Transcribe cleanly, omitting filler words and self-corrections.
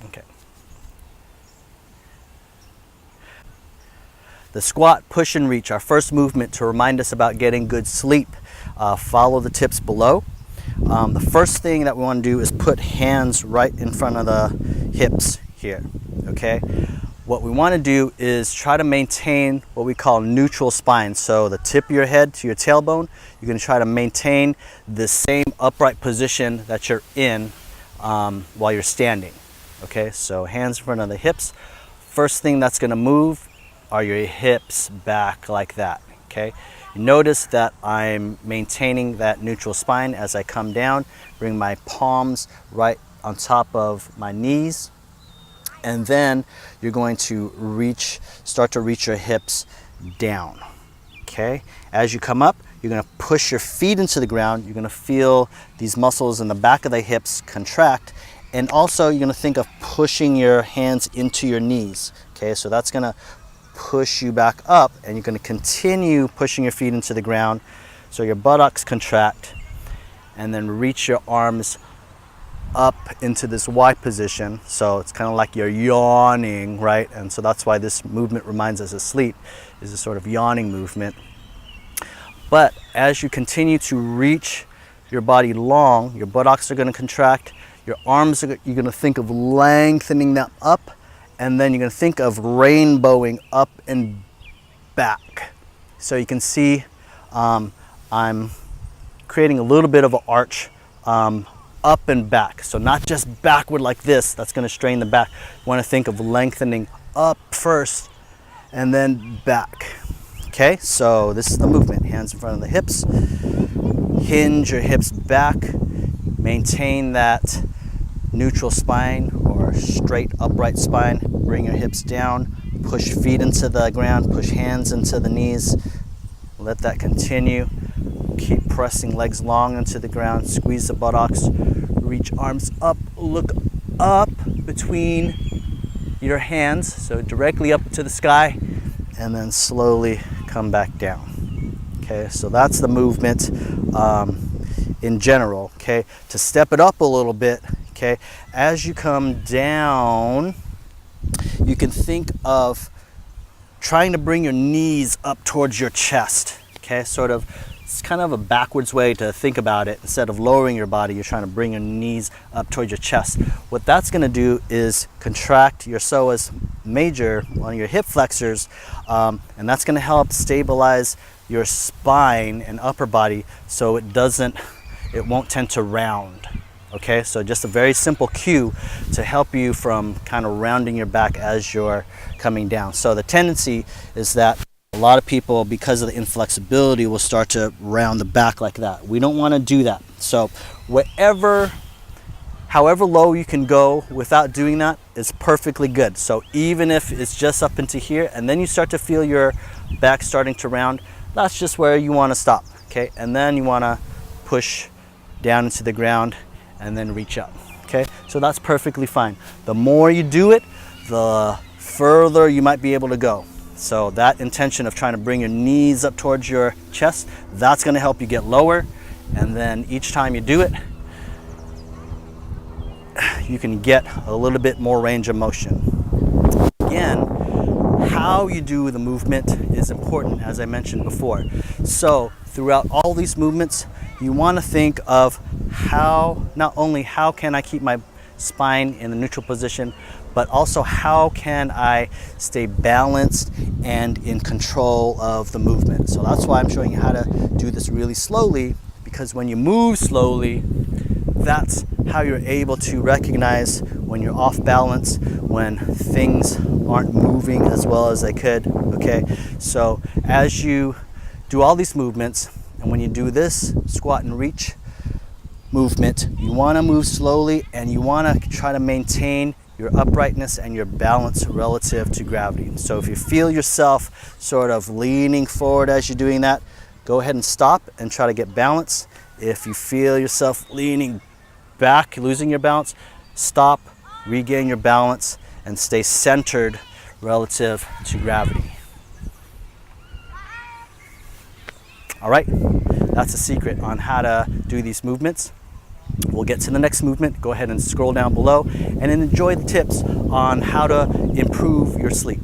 Okay. The squat, push, and reach, our first movement to remind us about getting good sleep. Follow the tips below. The first thing that we want to do is put hands right in front of the hips here, okay? What we want to do is try to maintain what we call neutral spine. So the tip of your head to your tailbone, you're going to try to maintain the same upright position that you're in while you're standing, okay? So hands in front of the hips. First thing that's going to move are your hips back like that, okay? Notice that I'm maintaining that neutral spine as I come down, bring my palms right on top of my knees, and then you're going to start to reach your hips down, okay? As you come up, you're gonna push your feet into the ground. You're gonna feel these muscles in the back of the hips contract, and also you're gonna think of pushing your hands into your knees, okay? So that's gonna push you back up, and you're going to continue pushing your feet into the ground so your buttocks contract, and then reach your arms up into this Y position. So it's kind of like you're yawning, right? And so that's why this movement reminds us of sleep, is a sort of yawning movement. But as you continue to reach your body long, your buttocks are going to contract, your arms you're going to think of lengthening them up, and then you're going to think of rainbowing up and back. So you can see I'm creating a little bit of an arch up and back. So not just backward like this, that's going to strain the back. You want to think of lengthening up first and then back. Okay, so this is the movement. Hands in front of the hips. Hinge your hips back. Maintain that neutral spine or straight upright spine. Bring your hips down, push feet into the ground, push hands into the knees. Let that continue. Keep pressing legs long into the ground, squeeze the buttocks, reach arms up, look up between your hands, so directly up to the sky, and then slowly come back down. Okay, so that's the movement in general. Okay, to step it up a little bit, okay, as you come down, you can think of trying to bring your knees up towards your chest. Okay, it's kind of a backwards way to think about it. Instead of lowering your body, you're trying to bring your knees up towards your chest. What that's going to do is contract your psoas major, one of your hip flexors, and that's going to help stabilize your spine and upper body so it won't tend to round. Okay, so just a very simple cue to help you from kind of rounding your back as you're coming down. So the tendency is that a lot of people, because of the inflexibility, will start to round the back like that. We don't want to do that. So however low you can go without doing that is perfectly good. So even if it's just up into here and then you start to feel your back starting to round, that's just where you want to stop. Okay, and then you want to push down into the ground and then reach up. Okay, so that's perfectly fine. The more you do it, the further you might be able to go. So that intention of trying to bring your knees up towards your chest, that's going to help you get lower. And then each time you do it, you can get a little bit more range of motion. Again, how you do the movement is important, as I mentioned before. So throughout all these movements, you want to think of not only how can I keep my spine in the neutral position, but also how can I stay balanced and in control of the movement. So that's why I'm showing you how to do this really slowly, because when you move slowly, that's how you're able to recognize when you're off balance, when things aren't moving as well as they could. Okay, so as you do all these movements, and when you do this squat and reach movement, you want to move slowly and you want to try to maintain your uprightness and your balance relative to gravity. So if you feel yourself sort of leaning forward as you're doing that, go ahead and stop and try to get balance. If you feel yourself leaning back, losing your balance, stop, regain your balance, and stay centered relative to gravity. All right, that's a secret on how to do these movements. We'll get to the next movement. Go ahead and scroll down below and enjoy the tips on how to improve your sleep.